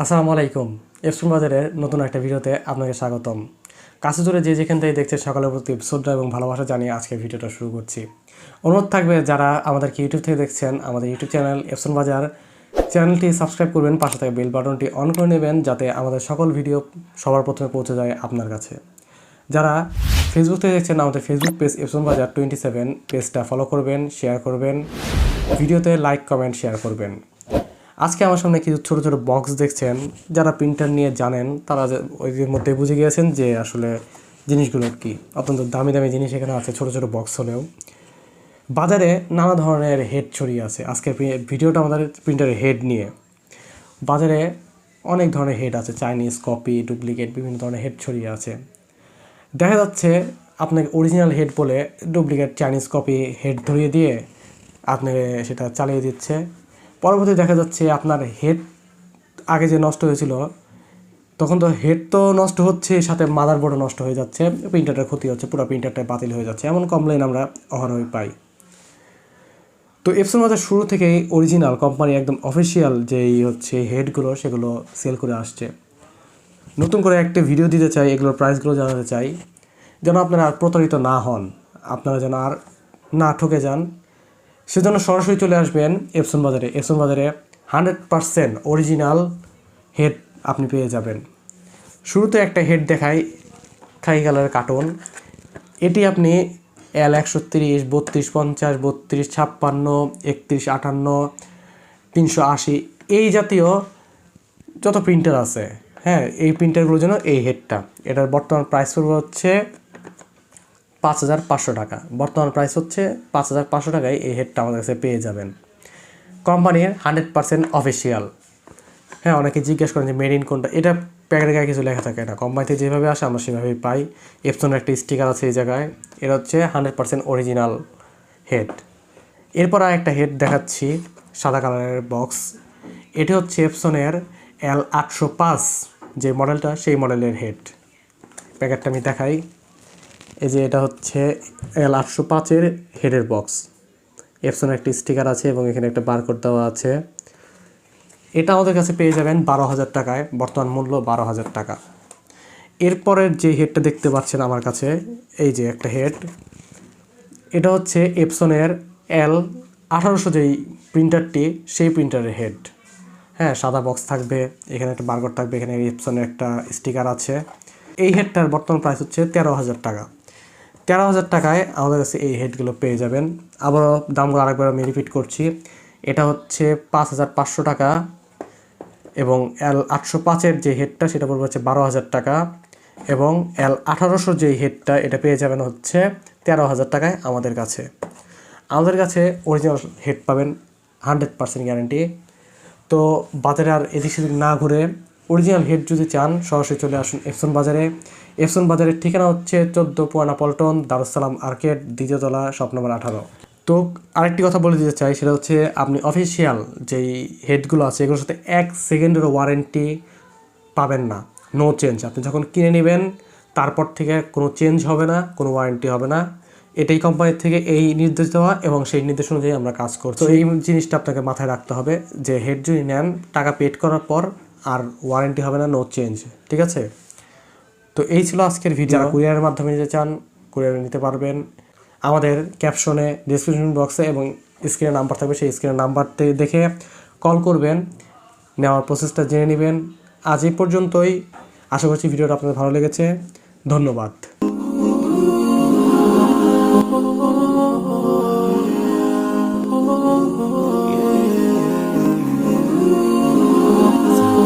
আসসালামু আলাইকুম। ইপসন বাজারের নতুন একটা ভিডিওতে আপনাকে স্বাগতম। কাছে দূরে যে যেখান থেকে দেখছে সকলের প্রতি শ্রদ্ধা এবং ভালোবাসা জানিয়ে আজকে ভিডিওটা শুরু করছি। অনুরোধ থাকবে যারা আমাদেরকে ইউটিউব থেকে দেখছেন, আমাদের ইউটিউব চ্যানেল ইপসন বাজার চ্যানেলটি সাবস্ক্রাইব করবেন, পাশে থেকে বেল বাটনটি অন করে নেবেন যাতে আমাদের সকল ভিডিও সবার প্রথমে পৌঁছে যায় আপনার কাছে। যারা ফেসবুক থেকে দেখছেন, আমাদের ফেসবুক পেজ ইপসন বাজার 27 পেজটা ফলো করবেন, শেয়ার করবেন, ভিডিওতে লাইক কমেন্ট শেয়ার করবেন। আজকে আমার সামনে কিছু ছোটো ছোটো বক্স দেখছেন, যারা প্রিন্টার নিয়ে জানেন তারা ওই মধ্যে বুঝে গিয়েছেন যে আসলে জিনিসগুলো কি। অত্যন্ত দামি দামি জিনিস এখানে আছে, ছোটো ছোটো বক্স হলেও বাজারে নানা ধরনের হেড ছড়িয়ে আছে। আজকের ভিডিওটা আমাদের প্রিন্টারের হেড নিয়ে। বাজারে অনেক ধরনের হেড আছে, চাইনিজ, কপি, ডুপ্লিকেট, বিভিন্ন ধরনের হেড ছড়িয়ে আছে। দেখা যাচ্ছে আপনাকে অরিজিনাল হেড বলে ডুপ্লিকেট চাইনিজ কপি হেড ধরিয়ে দিয়ে আপনাকে সেটা চালিয়ে দিচ্ছে। পরবর্তী দেখা যাচ্ছে আপনার হেড আগে যে নষ্ট হয়েছিল তখন তো হেড তো নষ্ট হচ্ছে, সাথে মাদারবোর্ডও নষ্ট হয়ে যাচ্ছে, প্রিন্টারটার ক্ষতি হচ্ছে, পুরো প্রিন্টারটা বাতিল হয়ে যাচ্ছে, এমন কমপ্লেন আমরা অহরহই পাই। তো ইপসন বাজার শুরু থেকেই অরিজিনাল কোম্পানি একদম অফিসিয়াল যেই হচ্ছে হেডগুলো সেগুলো সেল করে আসছে। নতুন করে একটা ভিডিও দিতে চাই, এগুলোর প্রাইসগুলো জানাতে চাই, যেন আপনারা আর প্রতারিত না হন, আপনারা যেন আর না ঠকে যান। সেজন্য সরাসরি চলে আসবেন ইপসন বাজারে। ইপসন বাজারে 100% অরিজিনাল হেড আপনি পেয়ে যাবেন। শুরুতে একটা হেড দেখাই, খাকি কালারের কার্টুন। এটি আপনি L130, 32, 50, 32, 56, 31, 58, 380 এই জাতীয় যত প্রিন্টার আছে, হ্যাঁ, এই প্রিন্টারগুলোর জন্য এই হেডটা। এটার বর্তমান প্রাইস পড়বে হচ্ছে 5,500 টাকা। বর্তমান প্রাইস হচ্ছে 5,500 টাকায় এই হেডটা আমাদের কাছে পেয়ে যাবেন। কোম্পানির 100% অফিসিয়াল। হ্যাঁ, অনেকে জিজ্ঞেস করেন যে মেড ইন কোনটা, এটা প্যাকেটের গায়ে কিছু লেখা থাকে না, কোম্পানিতে যেভাবে আসে আমরা সেভাবেই পাই। এপসনের একটা স্টিকার আছে এই জায়গায়, এটা হচ্ছে 100% অরিজিনাল হেড। এরপর আর একটা হেড দেখাচ্ছি, সাদা কালারের বক্স। এটি হচ্ছে এপসনের L805 যে মডেলটা, সেই মডেলের হেড। প্যাকেটটা আমি দেখাই, এই যে এটা হচ্ছে L805-এর হেডের বক্স। এপসনের একটা স্টিকার আছে এবং এখানে একটা বারকোড দেওয়া আছে। এটা আমাদের কাছে পেয়ে যাবেন 12,000 টাকায়, বর্তমান মূল্য 12,000 টাকা। এরপরের যে হেডটা দেখতে পাচ্ছেন আমার কাছে, এই যে একটা হেড, এটা হচ্ছে এপসনের L1800 যেই প্রিন্টারটি, সেই প্রিন্টারের হেড। হ্যাঁ, সাদা বক্স থাকবে, এখানে একটা বারকোড থাকবে, এখানে এপসনের একটা স্টিকার আছে। এই হেডটার বর্তমান প্রাইস হচ্ছে 13,000 টাকা। 13,000 টাকায় আমাদের কাছে এই হেডগুলো পেয়ে যাবেন। আবারও দামগুলো আরেকবার আমি রিপিট করছি, এটা হচ্ছে 5,500 টাকা এবং L805-এর যে হেডটা সেটা পড়বে হচ্ছে 12,000 টাকা এবং L1800 যেই হেডটা এটা পেয়ে যাবেন হচ্ছে 13,000 টাকায় আমাদের কাছে। আমাদের কাছে অরিজিনাল হেড পাবেন, 100% গ্যারান্টি। তো বাজারে আর এদিক সেদিক না ঘুরে অরিজিনাল হেড যদি চান সরাসরি চলে আসুন ইপসন বাজারে। ইপসন বাজারের ঠিকানা হচ্ছে 14 পুরানা পল্টন, দারুসালাম আর্কেড, দ্বিতীয় তলা, শপ নম্বর 18। তো আরেকটি কথা বলে দিতে চাই, সেটা হচ্ছে আপনি অফিসিয়াল যেই হেডগুলো আছে এগুলোর সাথে 1 সেকেন্ডেরও ওয়ারেন্টি পাবেন না, নো চেঞ্জ। আপনি যখন কিনে নেবেন তারপর থেকে কোনো চেঞ্জ হবে না, কোনো ওয়ারেন্টি হবে না। এটাই কোম্পানির থেকে এই নির্দেশ দেওয়া এবং সেই নির্দেশ অনুযায়ী আমরা কাজ করছি। তো এই জিনিসটা আপনাকে মাথায় রাখতে হবে যে হেড যদি নেন, টাকা পেড করার পর আর ওয়ারেন্টি হবে না, নো চেঞ্জ, ঠিক আছে? তো এই ছিল আজকের ভিডিও। কুরিয়ারের মাধ্যমে নিতে চান কুরিয়ারে নিতে পারবেন। আমাদের ক্যাপশনে, ডেসক্রিপশন বক্সে এবং স্ক্রিনে নাম্বার থাকবে, সেই স্ক্রিনের নাম্বারটি দেখে কল করবেন, নেওয়ার প্রসেসটা জেনে নেবেন। আজ এই পর্যন্তই। আশা করছি ভিডিওটা আপনাদের ভালো লেগেছে। ধন্যবাদ।